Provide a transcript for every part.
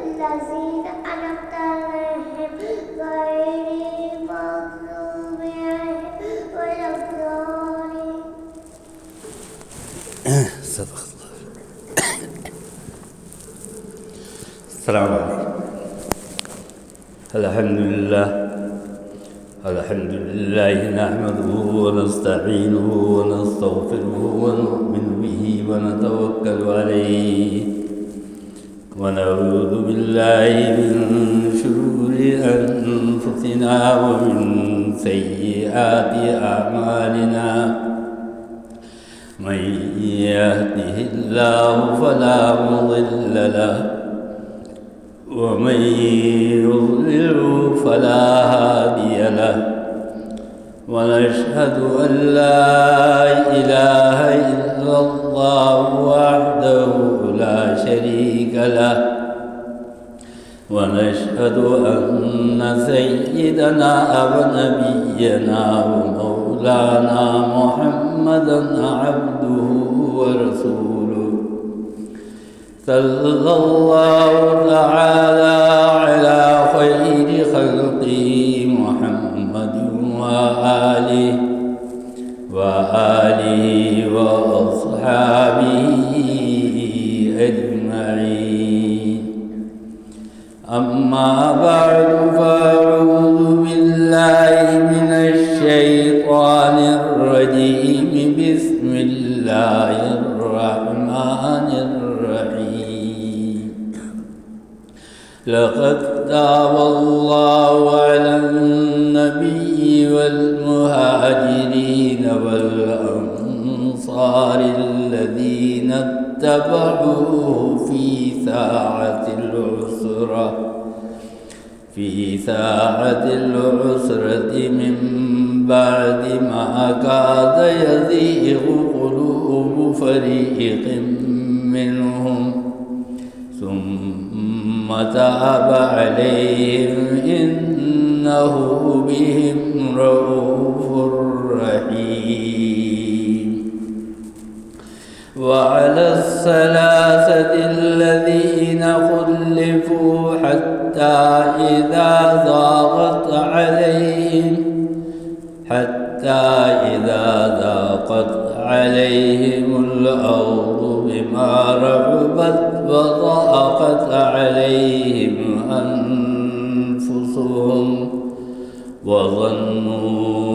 الذين أنعمت عليهم غير المغضوب عليهم ولا الضالين. صدق الله. السلام عليكم. الحمد لله نحمده ونستعينه ونستغفره ونؤمن به ونتوكل عليه ونعوذ بالله من شرور أنفسنا ومن سيئات أعمالنا. من يهده الله فلا مضل له ومن يضلل فلا هادي له. ونشهد أن لا إله إلا الله وحده لا شريك له. ونشهد أن سيدنا ونبينا ومولانا محمدا عبده ورسوله صلى الله تعالى على خير خلقه محمد وآله وأصحابه أجمعين. أما بعد فأعوذ بالله من الشيطان الرجيم. بسم الله الرحمن الرحيم. لقد تاب الله على النبي والمهاجرين والأنصار الذين اتبعوه في ساعة العسرة من بعد ما كاد يزيغ قلوب فريق منهم ثم تاب عليهم إنه بهم رؤوف رحيم. وعلى الثلاثة الذين خلفوا حتى إذا ضاقت عليهم الأرض بما رحبت وضاقت عليهم أنفسهم وظنوا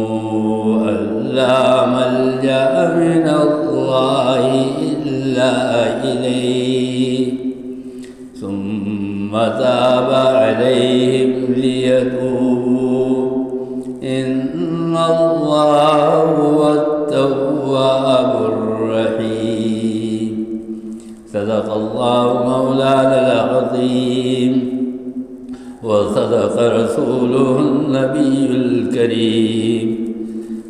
أن لا ملجأ من الله إلا إليه ثم تاب عليهم ليتوبوا إن الله هو التواب الرحيم. صدق الله مولانا العظيم وصدق رسوله النبي الكريم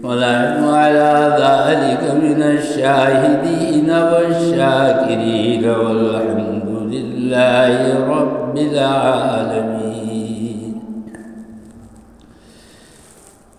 ونحن على ذلك من الشاهدين والشاكرين والحمد لله رب العالمين.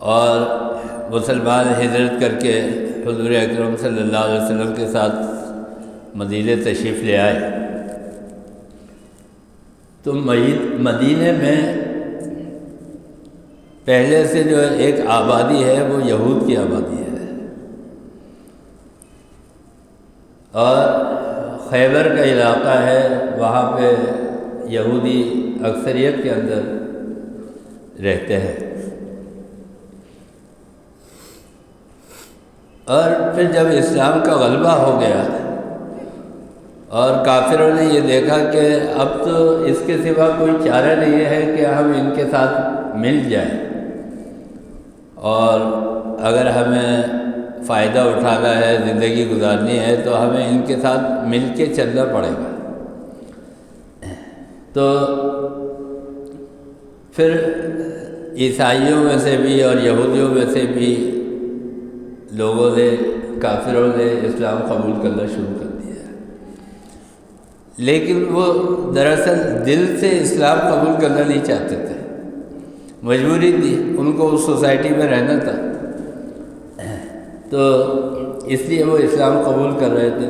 اور مسلمان ہجرت کر کے حضور اکرم صلی اللہ علیہ وسلم کے ساتھ مدینے تشریف لے آئے، تو مدینے میں پہلے سے جو ایک آبادی ہے وہ یہود کی آبادی ہے، اور خیبر کا علاقہ ہے، وہاں پہ یہودی اکثریت کے اندر رہتے ہیں۔ اور پھر جب اسلام کا غلبہ ہو گیا اور کافروں نے یہ دیکھا کہ اب تو اس کے سوا کوئی چارہ نہیں ہے کہ ہم ان کے ساتھ مل جائیں، اور اگر ہمیں فائدہ اٹھانا ہے، زندگی گزارنی ہے، تو ہمیں ان کے ساتھ مل کے چلنا پڑے گا۔ تو پھر عیسائیوں میں سے بھی اور یہودیوں میں سے بھی لوگوں نے، کافروں نے اسلام قبول کرنا شروع کر دیا، لیکن وہ دراصل دل سے اسلام قبول کرنا نہیں چاہتے تھے، مجبوری تھی، ان کو اس سوسائٹی میں رہنا تھا، تو اس لیے وہ اسلام قبول کر رہے تھے۔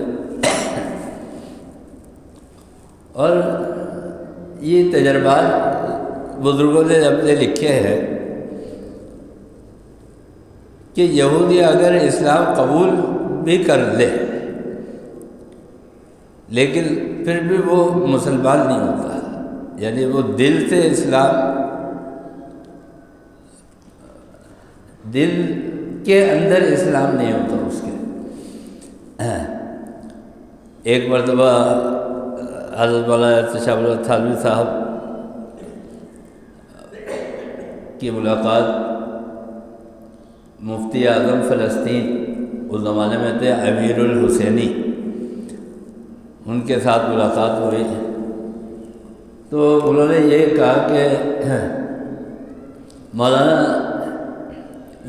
اور یہ تجربات بزرگوں نے اپنے لکھے ہیں کہ یہودی اگر اسلام قبول بھی کر لے لیکن پھر بھی وہ مسلمان نہیں ہوتا، یعنی وہ دل سے اسلام، دل کے اندر اسلام نہیں ہوتا اس کے۔ ایک مرتبہ حضرت مولانا ارتشاد اللہ تھانوی صاحب کی ملاقات مفتی اعظم فلسطین، اس زمانے میں تھے امیر الحسینی، ان کے ساتھ ملاقات ہوئی، تو انہوں نے یہ کہا کہ مولانا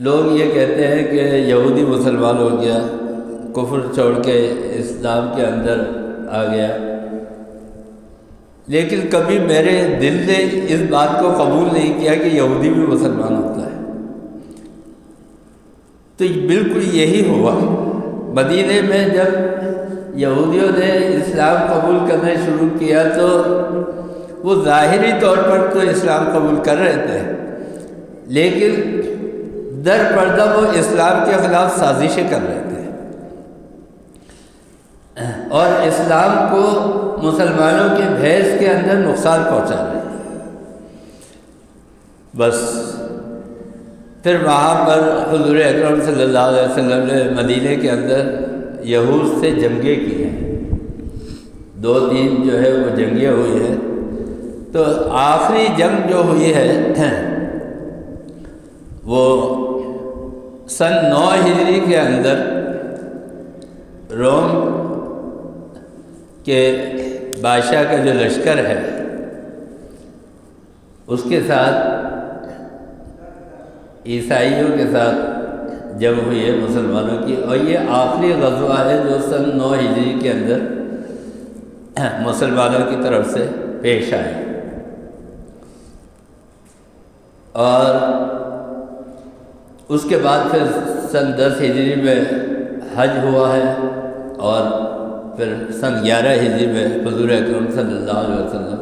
لوگ یہ کہتے ہیں کہ یہودی مسلمان ہو گیا، کفر چھوڑ کے اسلام کے اندر آ گیا، لیکن کبھی میرے دل نے اس بات کو قبول نہیں کیا کہ یہودی بھی مسلمان ہوتا ہے۔ تو بالکل یہی ہوا، مدینے میں جب یہودیوں نے اسلام قبول کرنا شروع کیا تو وہ ظاہری طور پر تو اسلام قبول کر رہے تھے، لیکن در پردہ وہ اسلام کے خلاف سازشیں کر رہے تھے اور اسلام کو مسلمانوں کے بھیس کے اندر نقصان پہنچا رہے تھے۔ بس پھر وہاں پر حضور اکرم صلی اللہ علیہ وسلم نے مدینے کے اندر یہود سے جنگیں کی ہیں، 2-3 جو ہے وہ جنگیں ہوئی ہیں۔ تو آخری جنگ جو ہوئی ہے وہ سن 9 ہجری کے اندر روم کے بادشاہ کا جو لشکر ہے اس کے ساتھ عیسائیوں کے ساتھ جنگ ہوئی ہے مسلمانوں کی، اور یہ آخری غزوہ ہے جو سن 9 ہجری کے اندر مسلمانوں کی طرف سے پیش آئے، اور اس کے بعد پھر سن 10 ہجری میں حج ہوا ہے، اور پھر سن 11 ہجری میں حضور اکرم صلی اللہ علیہ وسلم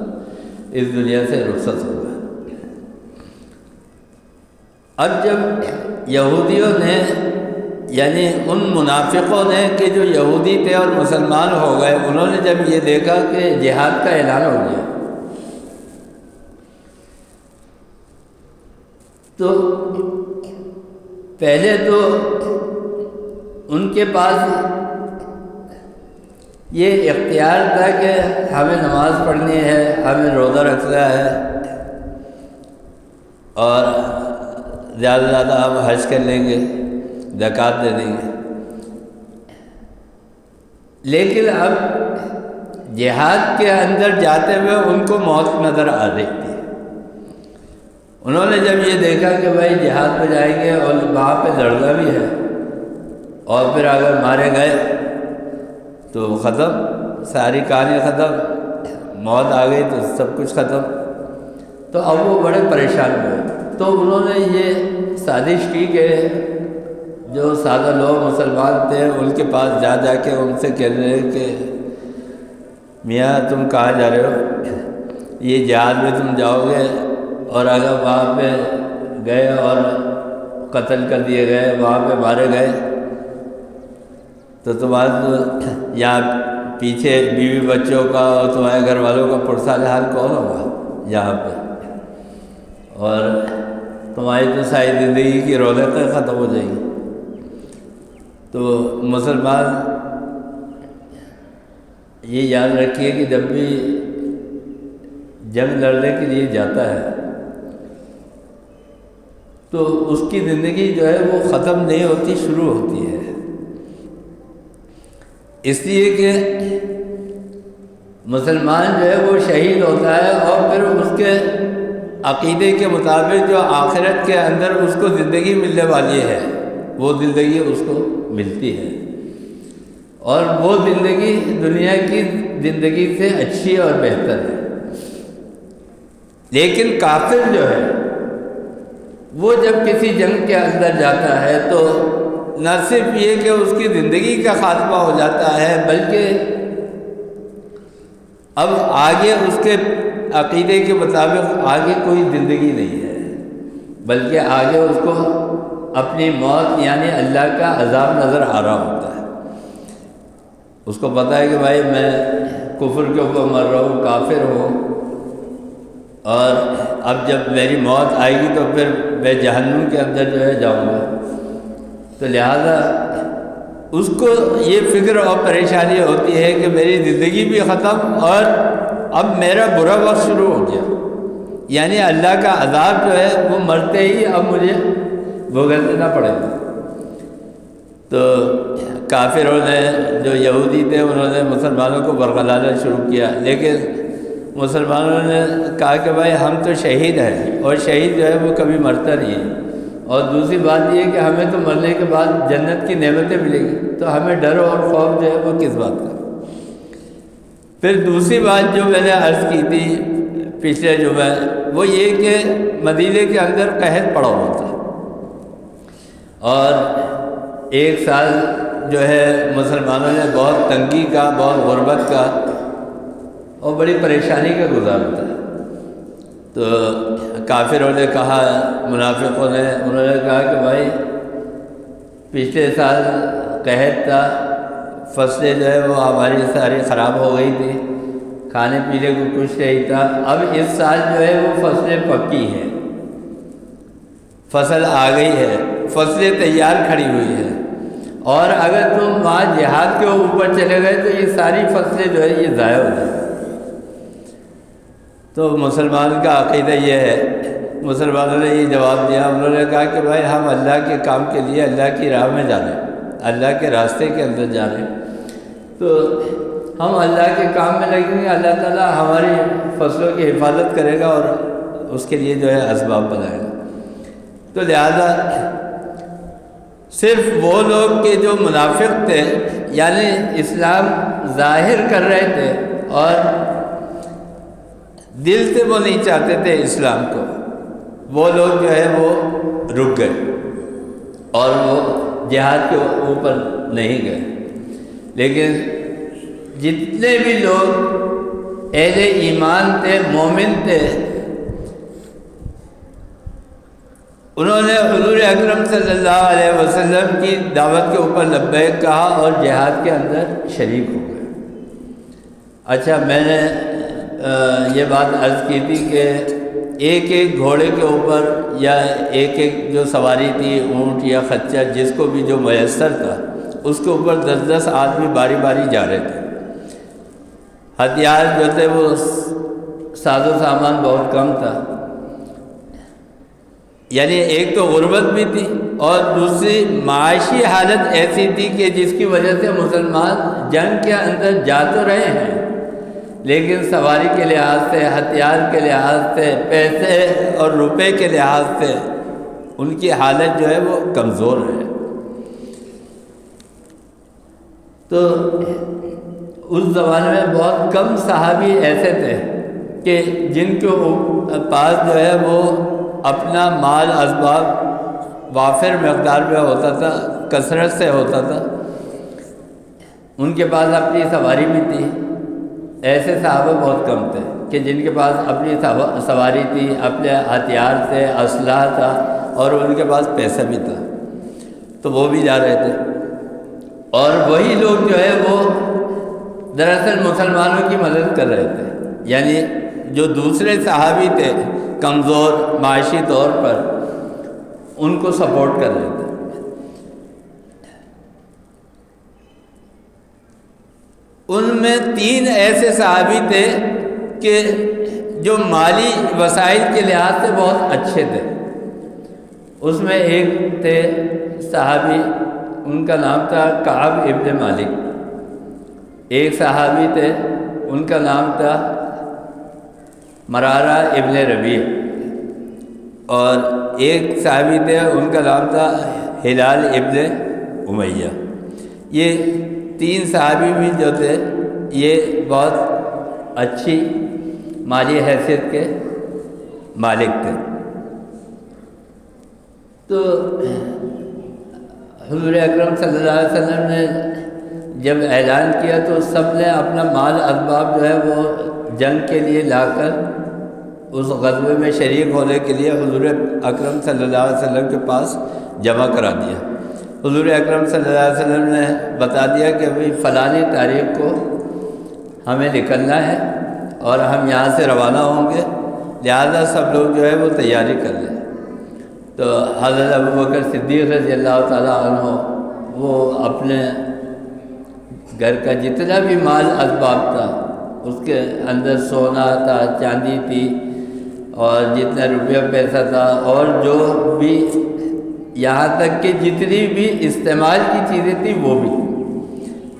اس دنیا سے رخصت ہو گئے۔ اب جب یہودیوں نے، یعنی ان منافقوں نے کہ جو یہودی تھے اور مسلمان ہو گئے، انہوں نے جب یہ دیکھا کہ جہاد کا اعلان ہو گیا تو پہلے تو ان کے پاس یہ اختیار تھا کہ ہمیں نماز پڑھنی ہے، ہمیں روزہ رکھنا ہے، اور زیادہ سے زیادہ ہم حج کر لیں گے، زکوٰۃ دے دیں گے، لیکن اب جہاد کے اندر جاتے ہوئے ان کو موت نظر آ رہی تھی۔ انہوں نے جب یہ دیکھا کہ بھائی جہاد پہ جائیں گے اور وہاں پہ لڑنا بھی ہے، اور پھر اگر مارے گئے تو ختم، ساری کہانی ختم، موت آ گئی تو سب کچھ ختم، تو اب وہ بڑے پریشان ہوئے۔ تو انہوں نے یہ سازش کی کہ جو سادہ لوگ مسلمان تھے ان کے پاس جا کے ان سے کہنے لگے کہ میاں تم کہاں جا رہے ہو، یہ جہاد میں تم جاؤ گے اور اگر وہاں پہ گئے اور قتل کر دیے گئے، وہاں پہ مارے گئے، تو تمہارا تو یہاں پیچھے بیوی بچوں کا اور تمہارے گھر والوں کا پرسال حال کون ہوگا یہاں پہ، اور تمہاری تو ساری زندگی کی رونقیں ختم ہو جائیں گی۔ تو مسلمان یہ یاد رکھیے کہ جب بھی جنگ لڑنے کے لیے جاتا ہے تو اس کی زندگی جو ہے وہ ختم نہیں ہوتی، شروع ہوتی ہے، اس لیے کہ مسلمان جو ہے وہ شہید ہوتا ہے اور پھر اس کے عقیدے کے مطابق جو آخرت کے اندر اس کو زندگی ملنے والی ہے وہ زندگی اس کو ملتی ہے، اور وہ زندگی دنیا کی زندگی سے اچھی اور بہتر ہے۔ لیکن کافر جو ہے وہ جب کسی جنگ کے اندر جاتا ہے تو نہ صرف یہ کہ اس کی زندگی کا خاتمہ ہو جاتا ہے، بلکہ اب آگے اس کے عقیدے کے مطابق آگے کوئی زندگی نہیں ہے، بلکہ آگے اس کو اپنی موت یعنی اللہ کا عذاب نظر آ رہا ہوتا ہے۔ اس کو پتہ ہے کہ بھائی میں کفر کے اوپر مر رہا ہوں، کافر ہوں، اور اب جب میری موت آئے گی تو پھر میں جہنم کے اندر جو ہے جاؤں گا، تو لہذا اس کو یہ فکر اور پریشانی ہوتی ہے کہ میری زندگی بھی ختم اور اب میرا برا وقت شروع ہو گیا، یعنی اللہ کا عذاب جو ہے وہ مرتے ہی اب مجھے بھگتنا پڑے گا۔ تو کافروں نے جو یہودی تھے انہوں نے مسلمانوں کو برگلانا شروع کیا، لیکن مسلمانوں نے کہا کہ بھائی ہم تو شہید ہیں اور شہید جو ہے وہ کبھی مرتا نہیں ہے، اور دوسری بات یہ ہے کہ ہمیں تو مرنے کے بعد جنت کی نعمتیں ملیں گی، تو ہمیں ڈر اور خوف جو ہے وہ کس بات کا۔ پھر دوسری بات جو میں نے عرض کی تھی پچھلے جمعہ وہ یہ کہ مدینے کے اندر قحط پڑا ہوا تھا، اور ایک سال جو ہے مسلمانوں نے بہت تنگی کا، بہت غربت کا اور بڑی پریشانی کا گزارا تھا۔ تو کافروں نے کہا، منافقوں نے، انہوں نے کہا کہ بھائی پچھلے سال قحط تھا، فصلیں جو ہے وہ ہماری ساری خراب ہو گئی تھی، کھانے پینے کو کچھ نہیں تھا، اب اس سال جو ہے وہ فصلیں پکی ہیں، فصل آ گئی ہے، فصلیں تیار کھڑی ہوئی ہیں، اور اگر تم وہاں جہاد کے اوپر چلے گئے تو یہ ساری فصلیں جو ہے یہ ضائع ہو جائیں۔ تو مسلمان کا عقیدہ یہ ہے، مسلمانوں نے یہ جواب دیا، انہوں نے کہا کہ بھائی ہم اللہ کے کام کے لیے اللہ کی راہ میں جا رہے ہیں، اللہ کے راستے کے اندر جا رہے ہیں، تو ہم اللہ کے کام میں لگیں گے، اللہ تعالیٰ ہماری فصلوں کی حفاظت کرے گا اور اس کے لیے جو ہے اسباب بنائے گا۔ تو لہذا صرف وہ لوگ کہ جو منافق تھے، یعنی اسلام ظاہر کر رہے تھے اور دل سے وہ نہیں چاہتے تھے اسلام کو، وہ لوگ جو ہے وہ رک گئے اور وہ جہاد کے اوپر نہیں گئے۔ لیکن جتنے بھی لوگ اہل ایمان تھے، مومن تھے، انہوں نے حضور اکرم صلی اللہ علیہ وسلم کی دعوت کے اوپر لبیک کہا اور جہاد کے اندر شریک ہو گئے۔ اچھا، میں نے یہ بات عرض کی تھی کہ ایک ایک گھوڑے کے اوپر یا ایک ایک جو سواری تھی، اونٹ یا خچر، جس کو بھی جو میسر تھا، اس کے اوپر 10 آدمی باری باری جا رہے تھے۔ ہتھیار جو تھے وہ ساز و سامان بہت کم تھا، یعنی ایک تو غربت بھی تھی اور دوسری معاشی حالت ایسی تھی کہ جس کی وجہ سے مسلمان جنگ کے اندر جا تو رہے ہیں لیکن سواری کے لحاظ سے، ہتھیار کے لحاظ سے، پیسے اور روپے کے لحاظ سے ان کی حالت جو ہے وہ کمزور ہے۔ تو اس زمانے میں بہت کم صحابی ایسے تھے کہ جن کے پاس جو ہے وہ اپنا مال اسباب وافر مقدار میں ہوتا تھا، کثرت سے ہوتا تھا، ان کے پاس اپنی سواری بھی تھی۔ ایسے صحابہ بہت کم تھے کہ جن کے پاس اپنی سواری تھی، اپنے ہتھیار تھے، اسلحہ تھا اور ان کے پاس پیسہ بھی تھا، تو وہ بھی جا رہے تھے۔ اور وہی لوگ جو ہے وہ دراصل مسلمانوں کی مدد کر رہے تھے، یعنی جو دوسرے صحابی تھے کمزور معاشی طور پر، ان کو سپورٹ کر رہے تھے۔ ان میں 3 ایسے صحابی تھے کہ جو مالی وسائل کے لحاظ سے بہت اچھے تھے۔ اس میں ایک تھے صحابی، ان کا نام تھا کعب ابن مالک۔ ایک صحابی تھے، ان کا نام تھا مرارہ ابن ربیع۔ اور ایک صحابی تھے، ان کا نام تھا ہلال ابن امیہ۔ یہ 3 صحابی بھی جو تھے یہ بہت اچھی مالی حیثیت کے مالک تھے۔ تو حضور اکرم صلی اللہ علیہ وسلم نے جب اعلان کیا تو سب نے اپنا مال اسباب جو ہے وہ جنگ کے لیے لا کر اس غزوے میں شریک ہونے کے لیے حضور اکرم صلی اللہ علیہ وسلم کے پاس جمع کرا دیا۔ حضور اکرم صلی اللہ علیہ وسلم نے بتا دیا کہ ابھی فلانی تاریخ کو ہمیں نکلنا ہے اور ہم یہاں سے روانہ ہوں گے، لہذا سب لوگ جو ہے وہ تیاری کر لیں۔ تو حضرت ابوبکر صدیق رضی اللہ تعالیٰ عنہ وہ اپنے گھر کا جتنا بھی مال اسباب تھا، اس کے اندر سونا تھا، چاندی تھی، اور جتنا روپیہ پیسہ تھا، اور جو بھی یہاں تک کہ جتنی بھی استعمال کی چیزیں تھیں وہ بھی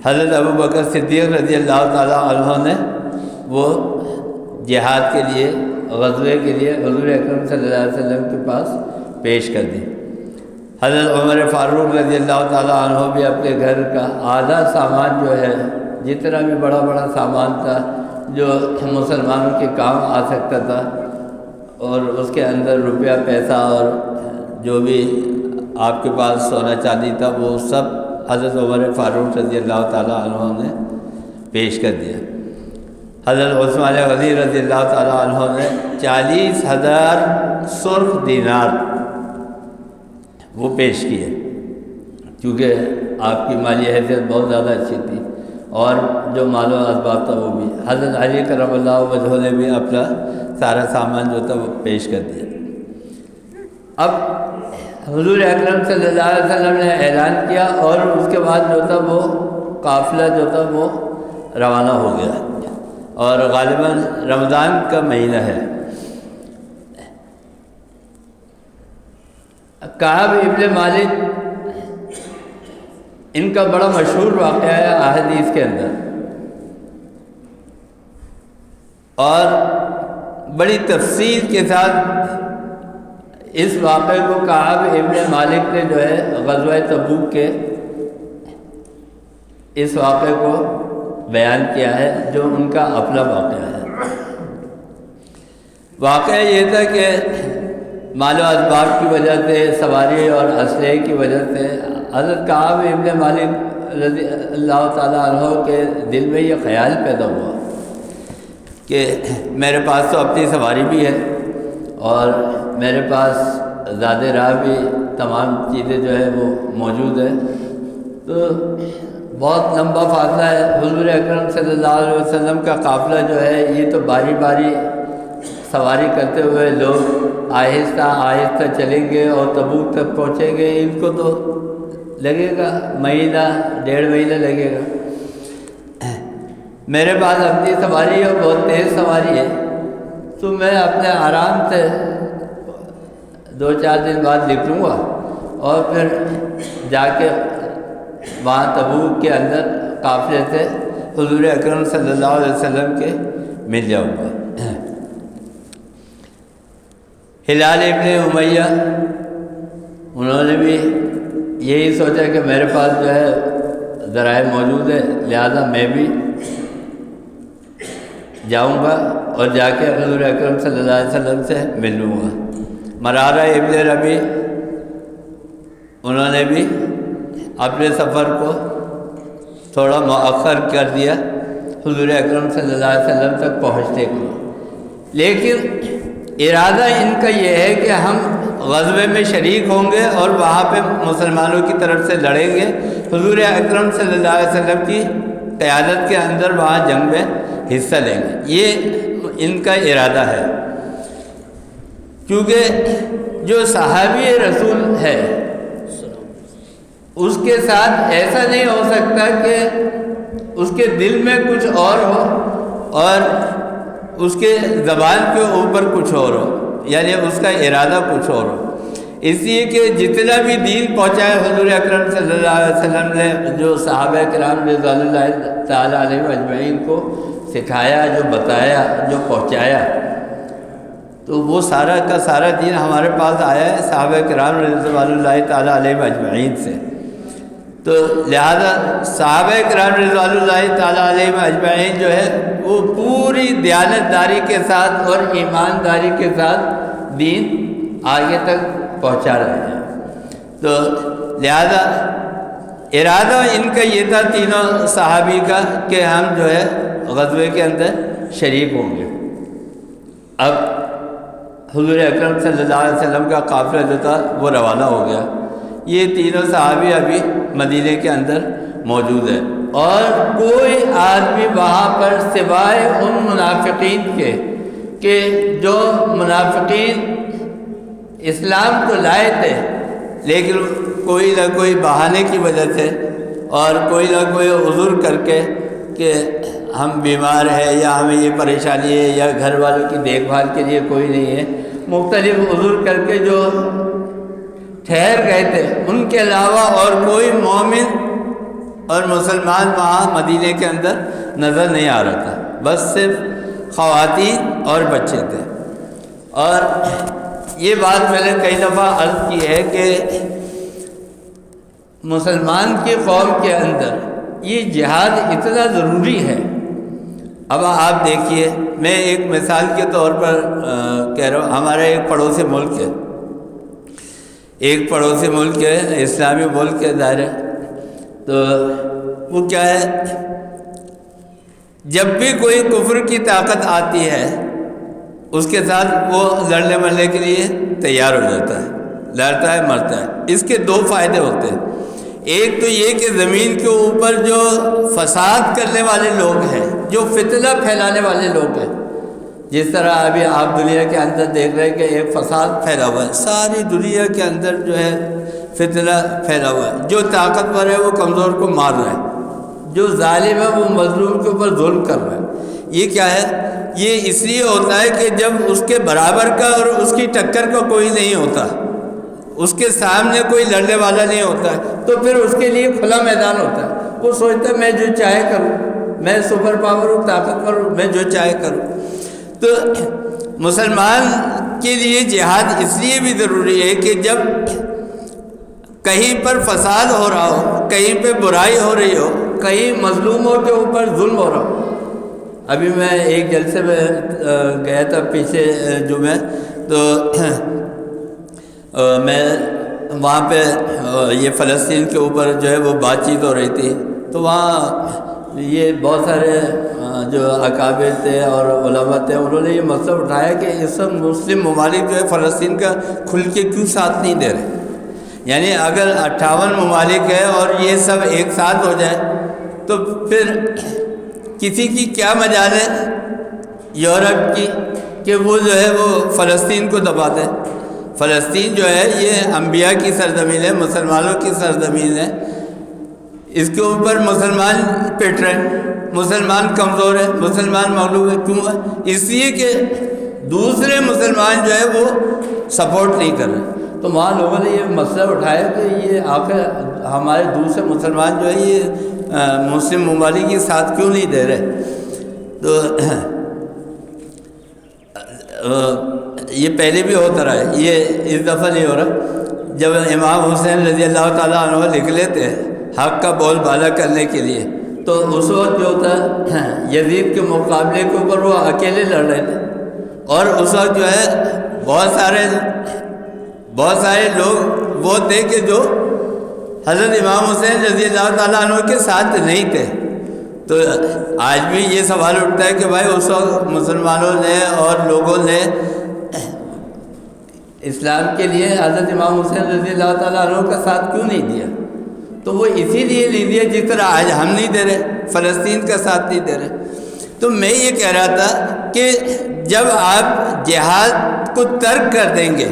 حضرت ابوبکر صدیق رضی اللہ تعالیٰ عنہ نے وہ جہاد کے لیے، غزوے کے لیے حضور اکرم صلی اللہ علیہ وسلم کے پاس پیش کر دی۔ حضرت عمر فاروق رضی اللہ تعالیٰ عنہ بھی اپنے گھر کا آدھا سامان جو ہے، جتنا بھی بڑا بڑا سامان تھا جو مسلمانوں کے کام آ سکتا تھا، اور اس کے اندر روپیہ پیسہ اور جو بھی آپ کے پاس سونا چاندی تھا وہ سب حضرت عمر فاروق رضی اللہ تعالیٰ عنہ نے پیش کر دیا۔ حضرت عثمان غنی رضی اللہ تعالیٰ عنہ نے 40,000 سرخ دینار وہ پیش کیے، کیونکہ آپ کی مالی حیثیت بہت زیادہ اچھی تھی، اور جو مال و اسباب تھا وہ بھی۔ حضرت علی کرم اللہ وجہہ نے بھی اپنا سارا سامان جو تھا وہ پیش کر دیا۔ اب حضور اکرم صلی اللہ علیہ وسلم نے اعلان کیا، اور اس کے بعد جو تھا وہ قافلہ جو تھا وہ روانہ ہو گیا، اور غالباً رمضان کا مہینہ ہے۔ کعب ابن مالک، ان کا بڑا مشہور واقعہ ہے احادیث کے اندر، اور بڑی تفصیل کے ساتھ اس واقعے کو کعب ابن مالک نے جو ہے غزوہ تبوک کے اس واقعے کو بیان کیا ہے، جو ان کا اپنا واقعہ ہے۔ واقعہ یہ تھا کہ مال و اسباب کی وجہ سے، سواری اور اسلحے کی وجہ سے حضرت کعب ابن مالک رضی اللہ تعالیٰ عنہ کے دل میں یہ خیال پیدا ہوا کہ میرے پاس تو اپنی سواری بھی ہے، اور میرے پاس زیادہ راہ بھی تمام چیزیں جو ہے وہ موجود ہیں، تو بہت لمبا فاصلہ ہے۔ حضور اکرم صلی اللہ علیہ وسلم کا قافلہ جو ہے یہ تو باری باری سواری کرتے ہوئے لوگ آہستہ آہستہ چلیں گے اور تبوک تک پہنچیں گے، ان کو تو لگے گا مہینہ 1.5 مہینہ لگے گا۔ میرے پاس اپنی سواری ہے، بہت تیز سواری ہے، تو میں اپنے آرام سے 2-4 دن بعد نکلوں گا، اور پھر جا کے وہاں تبوک کے اندر قافلے سے حضور اکرم صلی اللہ علیہ وسلم کے مل جاؤں گا۔ ہلال ابن امیہ، انہوں نے بھی یہی سوچا کہ میرے پاس جو ہے ذرائع موجود ہے، لہذا میں بھی جاؤں گا اور جا کے حضور اکرم صلی اللہ علیہ وسلم سے مل لوں گا۔ مرارہ ابن ربیع انہوں نے بھی اپنے سفر کو تھوڑا مؤخر کر دیا حضور اکرم صلی اللہ علیہ وسلم تک پہنچنے کو، لیکن ارادہ ان کا یہ ہے کہ ہم غزوے میں شریک ہوں گے اور وہاں پہ مسلمانوں کی طرف سے لڑیں گے، حضور اکرم صلی اللہ علیہ وسلم کی قیادت کے اندر وہاں جنگ میں حصہ لیں گے، یہ ان کا ارادہ ہے۔ کیونکہ جو صحابی رسول ہے اس کے ساتھ ایسا نہیں ہو سکتا کہ اس کے دل میں کچھ اور ہو اور اس کے زبان کے اوپر کچھ اور ہو، یعنی اس کا ارادہ کچھ اور ہو، اس لیے کہ جتنا بھی دین پہنچایا حضور اکرم صلی اللہ علیہ وسلم نے، جو صحابہ کرام رضوان اللہ تعالیٰ علیہ اجمعین کو سکھایا، جو بتایا، جو پہنچایا، تو وہ سارا کا سارا دین ہمارے پاس آیا ہے صحابہ کرام رضوان اللہ تعالیٰ علیہ اجمعین سے۔ تو لہذا صحابہ کرام رضوان اللہ تعالیٰ علیہ اجمعین جو ہے وہ پوری دیانتداری کے ساتھ اور ایمانداری کے ساتھ دین آگے تک پہنچا رہے ہیں۔ تو لہذا ارادہ ان کا یہ تھا تینوں صحابی کا کہ ہم جو ہے غزوے کے اندر شریک ہوں گے۔ اب حضور اکرم صلی اللہ علیہ وسلم کا قافلہ جو تھا وہ روانہ ہو گیا، یہ تینوں صحابی ابھی مدینے کے اندر موجود ہے، اور کوئی آدمی وہاں پر سوائے ان منافقین کے کہ جو منافقین اسلام کو لائے تھے لیکن کوئی نہ کوئی بہانے کی وجہ سے اور کوئی نہ کوئی عذر کر کے کہ ہم بیمار ہیں یا ہمیں یہ پریشانی ہے یا گھر والوں کی دیکھ بھال کے لیے کوئی نہیں ہے، مختلف عذر کر کے جو ٹھہر گئے تھے، ان کے علاوہ اور کوئی مومن اور مسلمان وہاں مدینے کے اندر نظر نہیں آ رہا تھا، بس صرف خواتین اور بچے تھے۔ اور یہ بات میں نے کئی دفعہ عرض کی ہے کہ مسلمان کی قوم کے اندر یہ جہاد اتنا ضروری ہے۔ اب آپ دیکھیے، میں ایک مثال کے طور پر کہہ رہا ہوں، ہمارا ایک پڑوسی ملک ہے، ایک پڑوسی ملک ہے، اسلامی ملک ہے ظاہر ہے، تو وہ کیا ہے، جب بھی کوئی کفر کی طاقت آتی ہے اس کے ساتھ وہ لڑنے مرنے کے لیے تیار ہو جاتا ہے، لڑتا ہے مرتا ہے۔ اس کے دو فائدے ہوتے ہیں، ایک تو یہ کہ زمین کے اوپر جو فساد کرنے والے لوگ ہیں، جو فتنہ پھیلانے والے لوگ ہیں، جس طرح ابھی آپ دنیا کے اندر دیکھ رہے ہیں کہ ایک فساد پھیلا ہوا ہے، ساری دنیا کے اندر جو ہے فتنہ پھیلا ہوا ہے، جو طاقتور ہے وہ کمزور کو مار رہا ہے، جو ظالم ہے وہ مظلوم کے اوپر ظلم کر رہا ہے۔ یہ کیا ہے؟ یہ اس لیے ہوتا ہے کہ جب اس کے برابر کا اور اس کی ٹکر کا کوئی نہیں ہوتا، اس کے سامنے کوئی لڑنے والا نہیں ہوتا ہے، تو پھر اس کے لیے کھلا میدان ہوتا ہے، وہ سوچتا ہے میں جو چاہے کروں، میں سپر پاور ہوں، طاقتور ہوں، میں جو چاہے کروں۔ تو مسلمان کے لیے جہاد اس لیے بھی ضروری ہے کہ جب کہیں پر فساد ہو رہا ہو، کہیں پہ برائی ہو رہی ہو، کہیں مظلوموں کے اوپر ظلم ہو رہا ہو۔ ابھی میں ایک جلسے میں گیا تھا پچھلے جمعہ، تو میں وہاں پہ یہ فلسطین کے اوپر جو ہے وہ بات چیت ہو رہی تھی، تو وہاں یہ بہت سارے جو اکابر تھے اور علماء تھے، انہوں نے یہ مسئلہ اٹھایا کہ اس وقت مسلم ممالک جو ہے فلسطین کا کھل کے کیوں ساتھ نہیں دے رہے، یعنی اگر 58 ممالک ہے اور یہ سب ایک ساتھ ہو جائے تو پھر کسی کی کیا مجال ہے یورپ کی کہ وہ جو ہے وہ فلسطین کو دبا دے۔ فلسطین جو ہے یہ انبیاء کی سرزمین ہے، مسلمانوں کی سرزمین ہے، اس کے اوپر مسلمان پٹ رہے ہیں، مسلمان کمزور ہے، مسلمان مغلوب ہے، کیوں ہے؟ اس لیے کہ دوسرے مسلمان جو ہے وہ سپورٹ نہیں کر رہے۔ تو وہاں لوگوں نے یہ مسئلہ اٹھایا کہ یہ آخر ہمارے دوسرے مسلمان جو ہے یہ مسلم ممالک کے ساتھ کیوں نہیں دے رہے؟ تو یہ پہلے بھی ہوتا رہا ہے، یہ اس دفعہ نہیں ہو رہا۔ جب امام حسین رضی اللہ تعالیٰ عنہ نکلے تھے حق کا بول بالا کرنے کے لیے، تو اس وقت جو تھا یزید کے مقابلے کے اوپر وہ اکیلے لڑ رہے تھے، اور اس وقت جو ہے بہت سارے بہت سارے لوگ وہ تھے کہ جو حضرت امام حسین رضی اللہ تعالیٰ عنہ کے ساتھ نہیں تھے. تو آج بھی یہ سوال اٹھتا ہے کہ بھائی اس وقت مسلمانوں نے اور لوگوں نے اسلام کے لیے حضرت امام حسین رضی اللہ تعالیٰ عنہ کا ساتھ کیوں نہیں دیا؟ تو وہ اسی لیے نہیں دیا جس طرح آج ہم نہیں دے رہے، فلسطین کا ساتھ نہیں دے رہے. تو میں یہ کہہ رہا تھا کہ جب آپ جہاد کو ترک کر دیں گے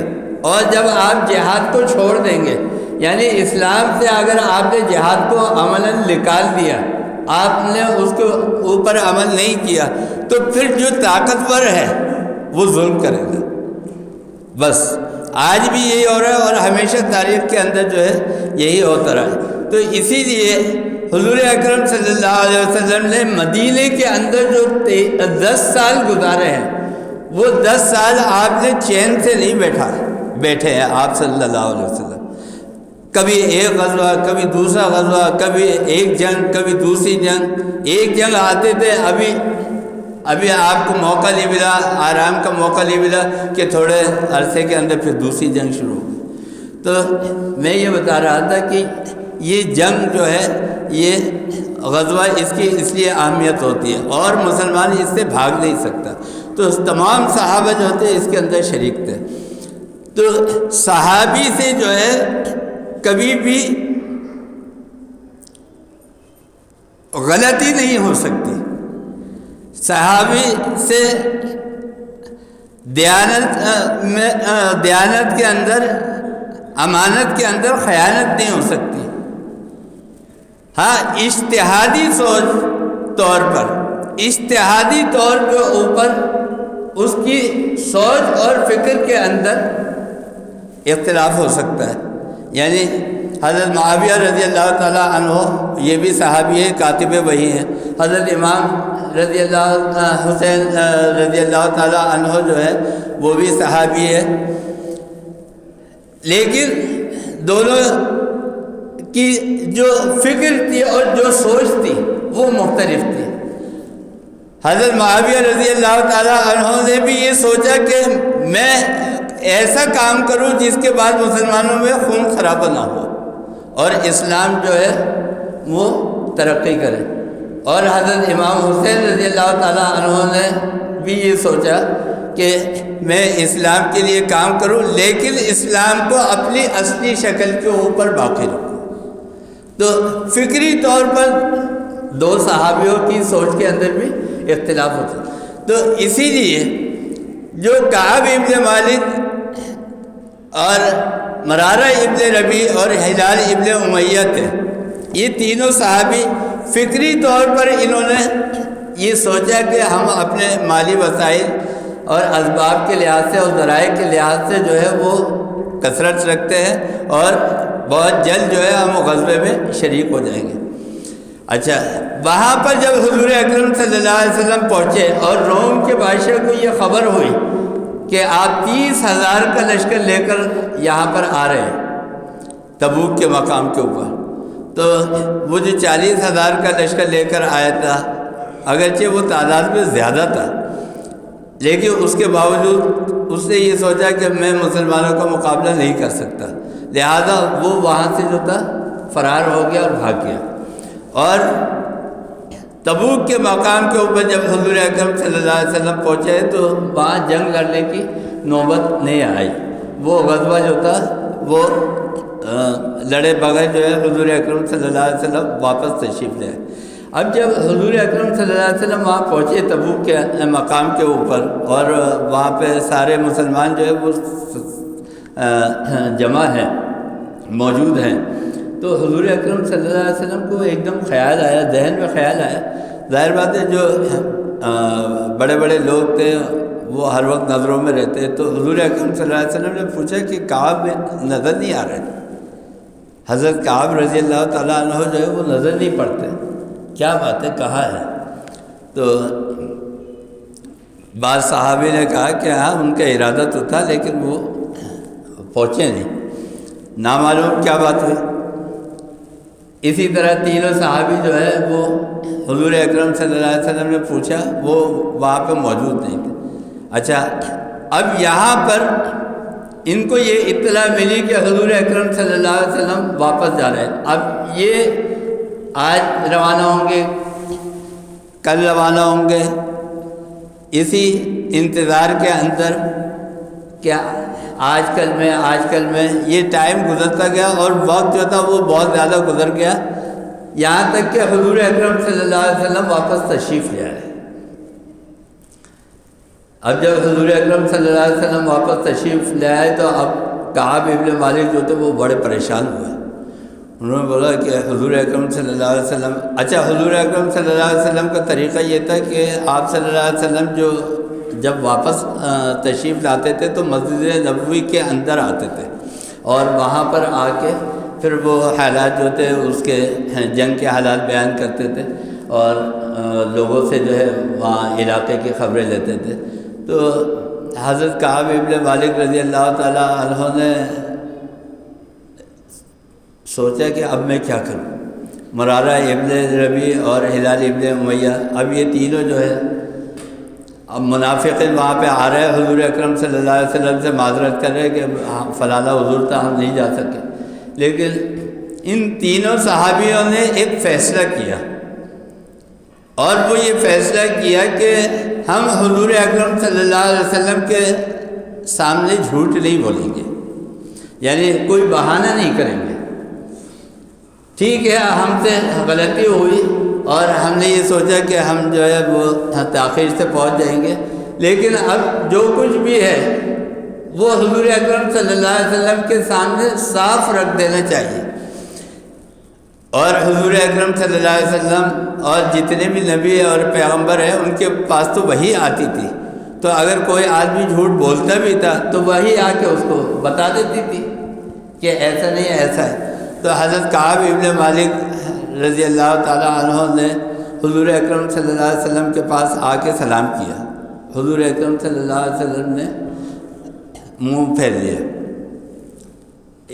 اور جب آپ جہاد کو چھوڑ دیں گے، یعنی اسلام سے اگر آپ نے جہاد کو عملاً نکال دیا، آپ نے اس کے اوپر عمل نہیں کیا، تو پھر جو طاقتور ہے وہ ظلم کرے گا. بس آج بھی یہی ہو رہا ہے اور ہمیشہ تاریخ کے اندر جو ہے یہی ہوتا رہا ہے. تو اسی لیے حضور اکرم صلی اللہ علیہ وسلم نے مدینے کے اندر جو 10 سال گزارے ہیں، وہ 10 سال آپ نے چین سے نہیں بیٹھے ہیں آپ صلی اللہ علیہ وسلم. کبھی ایک غزوہ، کبھی دوسرا غزوہ، کبھی ایک جنگ، کبھی دوسری جنگ. ایک جنگ آتے تھے، ابھی آپ کو موقع نہیں ملا، آرام کا موقع نہیں ملا کہ تھوڑے عرصے کے اندر پھر دوسری جنگ شروع ہو گئی. تو میں یہ بتا رہا تھا کہ یہ جنگ جو ہے، یہ غزوہ اس کی اس لیے اہمیت ہوتی ہے اور مسلمان اس سے بھاگ نہیں سکتا. تو تمام صحابہ جو ہوتے اس کے اندر شریک تھے. تو صحابی سے جو ہے کبھی بھی غلطی نہیں ہو سکتی. صحابی سے دیانت کے اندر، امانت کے اندر خیانت نہیں ہو سکتی. ہاں، اجتہادی اجتہادی طور کے اوپر اس کی سوچ اور فکر کے اندر اختلاف ہو سکتا ہے. یعنی حضرت معاویہ رضی اللہ تعالیٰ عنہ یہ بھی صحابی ہے، کاتب وحی ہیں. حضرت امام رضی اللہ حسین رضی اللہ تعالیٰ عنہ جو ہے وہ بھی صحابی ہے. لیکن دونوں کی جو فکر تھی اور جو سوچ تھی وہ مختلف تھی. حضرت معاویہ رضی اللہ تعالیٰ عنہ نے بھی یہ سوچا کہ میں ایسا کام کروں جس کے بعد مسلمانوں میں خون خرابہ نہ ہو اور اسلام جو ہے وہ ترقی کرے. اور حضرت امام حسین رضی اللہ تعالیٰ عنہ نے بھی یہ سوچا کہ میں اسلام کے لیے کام کروں لیکن اسلام کو اپنی اصلی شکل کے اوپر باقی رکھوں. تو فکری طور پر دو صحابیوں کی سوچ کے اندر بھی اختلاف ہوتا. تو اسی لیے جو کعب ابن مالک اور مرارہ ابن ربیع اور ہلال ابن امیہ تھے، یہ تینوں صحابی فکری طور پر انہوں نے یہ سوچا کہ ہم اپنے مالی وسائل اور اسباب کے لحاظ سے اور ذرائع کے لحاظ سے جو ہے وہ کثرت رکھتے ہیں اور بہت جلد جو ہے ہم غزوے میں شریک ہو جائیں گے. اچھا، وہاں پر جب حضور اکرم صلی اللہ علیہ وسلم پہنچے اور روم کے بادشاہ کو یہ خبر ہوئی کہ آپ 30,000 کا لشکر لے کر یہاں پر آ رہے ہیں تبوک کے مقام کے اوپر، تو وہ جو 40,000 کا لشکر لے کر آیا تھا، اگرچہ وہ تعداد میں زیادہ تھا لیکن اس کے باوجود اس نے یہ سوچا کہ میں مسلمانوں کا مقابلہ نہیں کر سکتا، لہذا وہ وہاں سے جو تھا فرار ہو گیا اور بھاگ گیا. اور تبوک کے مقام کے اوپر جب حضور اکرم صلی اللہ علیہ وسلم پہنچے تو وہاں جنگ لڑنے کی نوبت نہیں آئی. وہ غزوہ جو تھا وہ لڑے بغیر جو ہے حضور اکرم صلی اللہ علیہ وسلم واپس تشریف لے آئے. اب جب حضور اکرم صلی اللہ علیہ وسلم وہاں پہنچے تبوک کے مقام کے اوپر اور وہاں پہ سارے مسلمان جو ہے وہ جمع ہیں، موجود ہیں، تو حضور اکرم صلی اللہ علیہ وسلم کو ایک دم خیال آیا، ذہن میں خیال آیا. ظاہر بات ہے جو بڑے بڑے لوگ تھے وہ ہر وقت نظروں میں رہتے، تو حضور اکرم صلی اللہ علیہ وسلم نے پوچھا کہ کعب نظر نہیں آ رہے. حضرت کعب رضی اللہ تعالیٰ عنہ جو ہے وہ نظر نہیں پڑتے، کیا بات ہے، کہاں ہے؟ تو بعض صحابی نے کہا کہ ہاں ان کا ارادہ تو تھا لیکن وہ پہنچے نہیں، نامعلوم کیا بات ہوئی. اسی طرح تینوں صحابی جو ہے وہ حضور اکرم صلی اللہ علیہ وسلم نے پوچھا، وہ وہاں پہ موجود نہیں تھے. اچھا، اب یہاں پر ان کو یہ اطلاع ملی کہ حضور اکرم صلی اللہ علیہ وسلم واپس جا رہے ہیں. اب یہ آج روانہ ہوں گے، کل روانہ ہوں گے، اسی انتظار کے اندر کیا آج کل میں یہ ٹائم گزرتا گیا اور وقت جو تھا وہ بہت زیادہ گزر گیا، یہاں تک کہ حضور اکرم صلی اللہ علیہ وسلم واپس تشریف لے آئے. اب جب حضور اکرم صلی اللہ علیہ وسلم واپس تشریف لے آئے تو اب کعب ابن مالک جو تھے وہ بڑے پریشان ہوئے. انہوں نے بولا کہ حضور اکرم صلی اللہ علیہ وسلم، اچھا حضور اکرم صلی اللہ علیہ وسلم کا طریقہ یہ تھا کہ آپ صلی اللہ علیہ وسلم جب واپس تشریف لاتے تھے تو مسجد نبوی کے اندر آتے تھے اور وہاں پر آ کے پھر وہ حالات جو تھے اس کے جنگ کے حالات بیان کرتے تھے اور لوگوں سے جو ہے وہاں علاقے کی خبریں لیتے تھے. تو حضرت کعب ابن مالک رضی اللہ تعالیٰ عنہ نے سوچا کہ اب میں کیا کروں. مرارہ ابن ربیع اور ہلال ابن امیہ، اب یہ تینوں جو ہے اب منافقین وہاں پہ آ رہے ہیں، حضور اکرم صلی اللہ علیہ وسلم سے معذرت کر رہے کہ فلانا حضور تھا ہم نہیں جا سکے. لیکن ان تینوں صحابیوں نے ایک فیصلہ کیا اور وہ یہ فیصلہ کیا کہ ہم حضور اکرم صلی اللہ علیہ وسلم کے سامنے جھوٹ نہیں بولیں گے، یعنی کوئی بہانہ نہیں کریں گے. ٹھیک ہے ہم سے غلطی ہوئی اور ہم نے یہ سوچا کہ ہم جو ہے وہ تاخیر سے پہنچ جائیں گے، لیکن اب جو کچھ بھی ہے وہ حضور اکرم صلی اللہ علیہ وسلم کے سامنے صاف رکھ دینا چاہیے. اور حضور اکرم صلی اللہ علیہ وسلم اور جتنے بھی نبی اور پیغمبر ہیں ان کے پاس تو وحی آتی تھی، تو اگر کوئی آدمی جھوٹ بولتا بھی تھا تو وحی آ کے اس کو بتا دیتی تھی کہ ایسا نہیں ایسا ہے. تو حضرت کعب ابن مالک رضی اللہ تعالیٰ عنہ نے حضور اکرم صلی اللہ علیہ وسلم کے پاس آ کے سلام کیا. حضور اکرم صلی اللہ علیہ وسلم نے منہ پھیر لیا.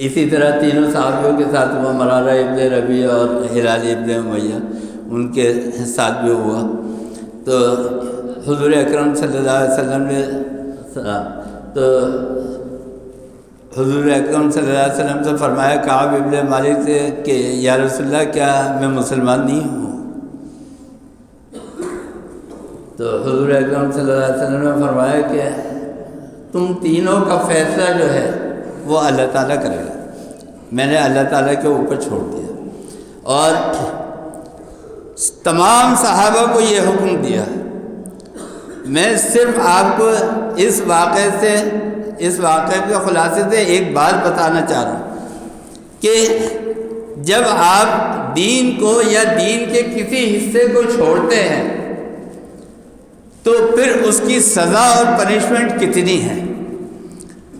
اسی طرح تینوں صحابیوں کے ساتھ ہوا، مرارہ ابن ربیع اور ہلال ابن امیہ ان کے ساتھ بھی ہوا. تو حضور اکرم صلی اللہ علیہ وسلم نے تو حضور اکرم صلی اللہ علیہ وسلم سے فرمایا کعب ابن مالک سے کہ یا رسول اللہ کیا میں مسلمان نہیں ہوں؟ تو حضور اکرم صلی اللہ علیہ وسلم نے فرمایا کہ تم تینوں کا فیصلہ جو ہے وہ اللہ تعالیٰ کرے گا، میں نے اللہ تعالیٰ کے اوپر چھوڑ دیا. اور تمام صحابہ کو یہ حکم دیا. میں صرف آپ کو اس واقعے کے خلاصے سے ایک بات بتانا چاہ رہا ہوں کہ جب آپ دین کو یا دین کے کسی حصے کو چھوڑتے ہیں تو پھر اس کی سزا اور پنشمنٹ کتنی ہے.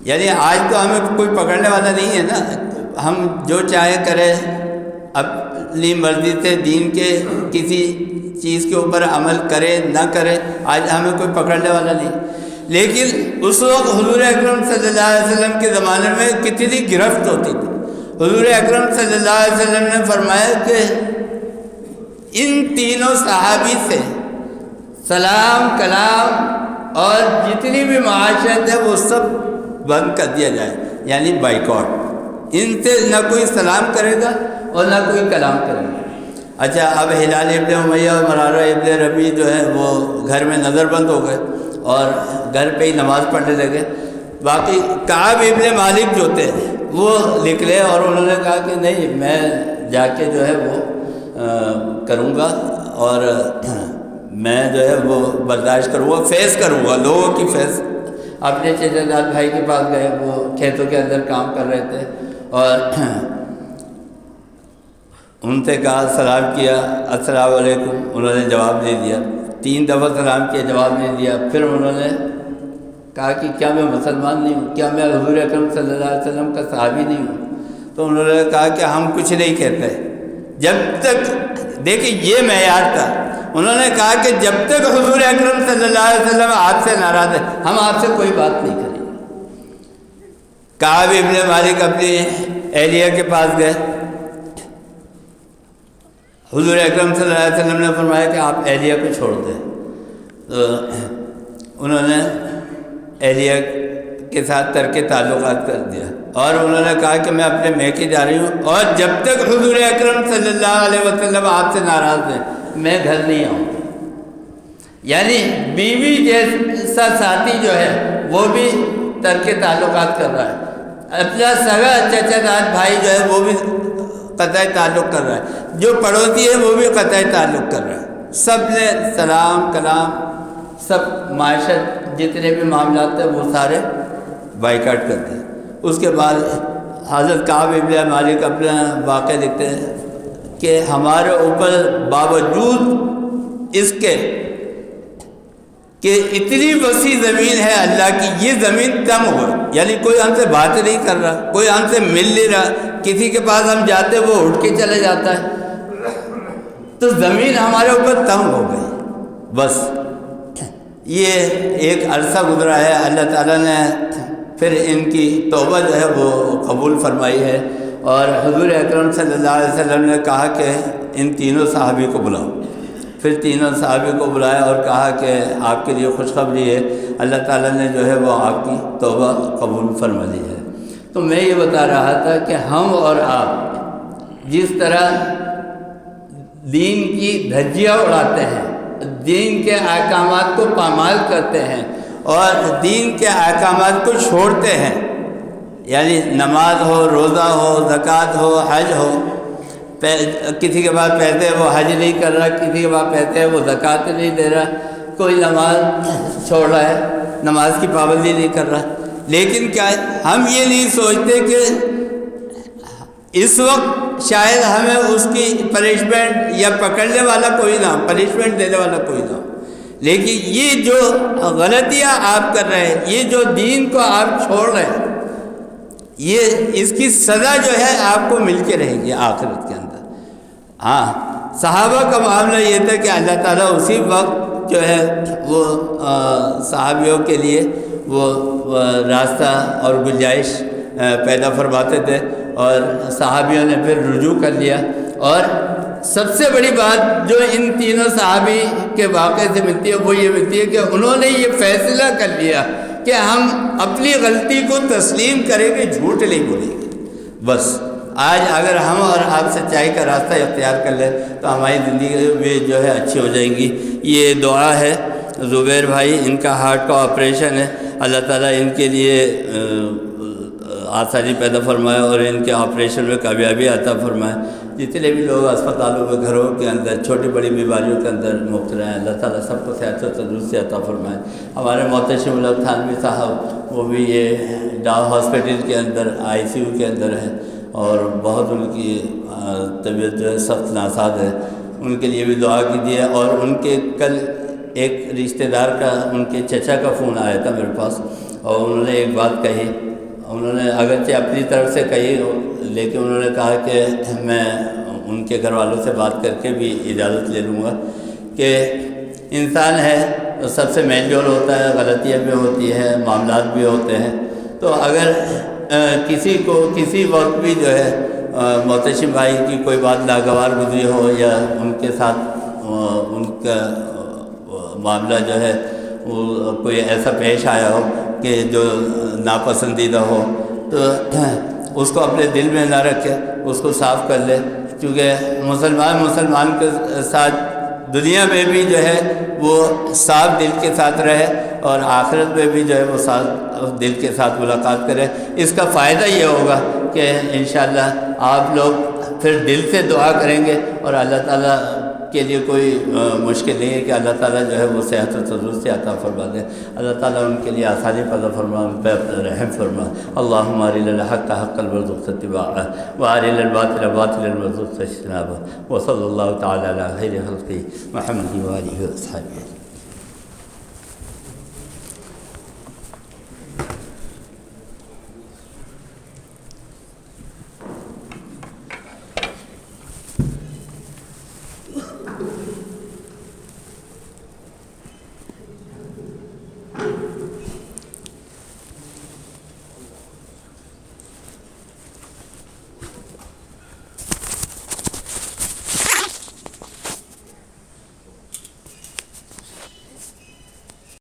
یعنی آج تو ہمیں کوئی پکڑنے والا نہیں ہے نا، ہم جو چاہے کریں اپنی مرضی سے دین کے کسی چیز کے اوپر عمل کرے نہ کرے، آج ہمیں کوئی پکڑنے والا نہیں. لیکن اس وقت حضور اکرم صلی اللہ علیہ وسلم کے زمانے میں کتنی گرفت ہوتی تھی. حضور اکرم صلی اللہ علیہ وسلم نے فرمایا کہ ان تینوں صحابی سے سلام کلام اور جتنی بھی معاشرت ہے وہ سب بند کر دیا جائے، یعنی بائیکاٹ. ان سے نہ کوئی سلام کرے گا اور نہ کوئی کلام کرے گا. اچھا اب ہلال ابن امیہ اور مرارہ ابن ربیع جو ہے وہ گھر میں نظر بند ہو گئے اور گھر پہ ہی نماز پڑھنے لگے. باقی کعب ابن مالک جو تھے وہ نکلے اور انہوں نے کہا کہ نہیں میں جا کے جو ہے وہ کروں گا اور میں جو ہے وہ برداشت کروں گا، فیس کروں گا لوگوں کی فیس. اپنے چچا زاد بھائی کے پاس گئے، وہ کھیتوں کے اندر کام کر رہے تھے اور ان سے کہا سلام کیا السلام علیکم، انہوں نے جواب نہیں دیا. 3 دفعہ سلام کیا، جواب نہیں دیا. پھر انہوں نے کہا کہ کیا میں مسلمان نہیں ہوں، کیا میں حضور اکرم صلی اللہ علیہ وسلم کا صحابی نہیں ہوں؟ تو انہوں نے کہا کہ ہم کچھ نہیں کہتے جب تک، دیکھیں یہ معیار تھا. انہوں نے کہا کہ جب تک حضور اکرم صلی اللہ علیہ وسلم آپ سے ناراض ہے ہم آپ سے کوئی بات نہیں کریں گے. کعب ابن مالک اپنی اہلیہ کے پاس گئے. حضور اکرم صلی اللہ علیہ وسلم نے فرمایا کہ آپ اہلیہ کو چھوڑ دیں. تو انہوں نے اہلیہ کے ساتھ ترک تعلقات کر دیا، اور انہوں نے کہا کہ میں اپنے میکے جا رہی ہوں، اور جب تک حضور اکرم صلی اللہ علیہ وسلم آپ سے ناراض ہیں میں گھر نہیں آؤں۔ یعنی بیوی جیسا ساتھی جو ہے وہ بھی ترک تعلقات کر رہا ہے، اپنا سگا چچا داد بھائی جو ہے وہ بھی قطع تعلق کر رہا ہے، جو پڑوسی ہے وہ بھی قطع تعلق کر رہا ہے، سب نے سلام کلام سب معاشرت جتنے بھی معاملات ہیں وہ سارے بائیکاٹ کر دیے۔ اس کے بعد حضرت کعب ابن مالک اپنا واقعہ لکھتے ہیں کہ ہمارے اوپر باوجود اس کے کہ اتنی وسیع زمین ہے اللہ کی، یہ زمین تنگ ہو، یعنی کوئی ہم سے بات نہیں کر رہا، کوئی ہم سے مل نہیں رہا، کسی کے پاس ہم جاتے وہ اٹھ کے چلے جاتا ہے، تو زمین ہمارے اوپر تنگ ہو گئی۔ بس یہ ایک عرصہ گزرا ہے، اللہ تعالیٰ نے پھر ان کی توبہ جو ہے وہ قبول فرمائی ہے، اور حضور اکرم صلی اللہ علیہ وسلم نے کہا کہ ان تینوں صحابی کو بلاؤ۔ پھر تینوں صحابی کو بلایا اور کہا کہ آپ کے لیے خوشخبری ہے، اللہ تعالیٰ نے جو ہے وہ آپ کی توبہ قبول فرما لی ہے۔ تو میں یہ بتا رہا تھا کہ ہم اور آپ جس طرح دین کی دھجیاں اڑاتے ہیں، دین کے احکامات کو پامال کرتے ہیں اور دین کے احکامات کو چھوڑتے ہیں، یعنی نماز ہو، روزہ ہو، زکوٰۃ ہو، حج ہو، کسی کے پاس پیسے وہ حج نہیں کر رہا، کسی کے پاس پیسے ہے وہ زکوٰۃ نہیں دے رہا، کوئی نماز چھوڑ رہا ہے، نماز کی پابندی نہیں کر رہا، لیکن کیا ہے ہم یہ نہیں سوچتے کہ اس وقت شاید ہمیں اس کی پنشمنٹ یا پکڑنے والا کوئی نہ ہو، پنشمنٹ دینے والا کوئی نہ ہو، لیکن یہ جو غلطیاں آپ کر رہے ہیں، یہ جو دین کو آپ چھوڑ رہے ہیں، یہ اس کی سزا جو ہے آپ کو مل کے رہے گی آخرت کے اندر۔ ہاں، صحابہ کا معاملہ یہ تھا کہ اللہ تعالیٰ اسی وقت جو ہے وہ صحابیوں کے لیے وہ راستہ اور گنجائش پیدا فرماتے تھے، اور صحابیوں نے پھر رجوع کر لیا۔ اور سب سے بڑی بات جو ان تینوں صحابی کے واقعے سے ملتی ہے وہ یہ ملتی ہے کہ انہوں نے یہ فیصلہ کر لیا کہ ہم اپنی غلطی کو تسلیم کریں گے، جھوٹ نہیں بولیں گے۔ بس آج اگر ہم اور آپ سچائی کا راستہ اختیار کر لیں تو ہماری زندگی بھی جو ہے اچھی ہو جائیں گی۔ یہ دعا ہے زبیر بھائی، ان کا ہارٹ کا آپریشن ہے، اللہ تعالیٰ ان کے لیے آسانی پیدا فرمائے اور ان کے آپریشن میں کامیابی عطا فرمائے۔ جتنے بھی لوگ اسپتالوں میں، گھروں کے اندر، چھوٹی بڑی بیماریوں کے اندر مبتلا ہیں، اللہ تعالیٰ سب کو صحت و تندرستی عطا فرمائے۔ ہمارے محتشم الحق تھانوی صاحب وہ بھی یہ ڈاؤ ہاسپٹل کے اندر ICU کے اندر ہے، اور بہت ان کی طبیعت جو ہے سخت ناساز ہے، ان کے لیے بھی دعا کیجیے۔ اور ان کے کل ایک رشتہ دار کا، ان کے چچا کا فون آیا تھا میرے پاس، اور انہوں نے ایک بات کہی، انہوں نے اگرچہ اپنی طرف سے کہی لیکن انہوں نے کہا کہ میں ان کے گھر والوں سے بات کر کے بھی اجازت لے لوں گا کہ انسان ہے تو سب سے میل جول ہوتا ہے، غلطیاں بھی ہوتی ہیں، معاملات بھی ہوتے ہیں، تو اگر کسی کو کسی وقت بھی جو ہے محتشم بھائی کی کوئی بات ناگوار گزری ہو یا ان کے ساتھ ان کا معاملہ جو ہے وہ کوئی ایسا پیش آیا ہو کہ جو ناپسندیدہ ہو، تو اس کو اپنے دل میں نہ رکھے، اس کو صاف کر لے، کیونکہ مسلمان کے ساتھ دنیا میں بھی جو ہے وہ صاف دل کے ساتھ رہے اور آخرت میں بھی جو ہے وہ صاف دل کے ساتھ ملاقات کرے۔ اس کا فائدہ یہ ہوگا کہ انشاءاللہ آپ لوگ پھر دل سے دعا کریں گے، اور اللہ تعالیٰ کے لیے کوئی مشکل نہیں ہے کہ اللہ تعالیٰ جو ہے وہ صحت و تندرستی عطا فرما دے۔ اللہ تعالیٰ ان کے لیے آسانی پیدا فرما، ان پہ اپنا رحم فرما۔ اللہم ارنا الحق حقا وارزقنا اتباعہ وارنا الباطل باطلا وارزقنا اجتنابہ، وصلی اللہ تعالی علی خیر خلقہ محمد وآلہ وصحبہ۔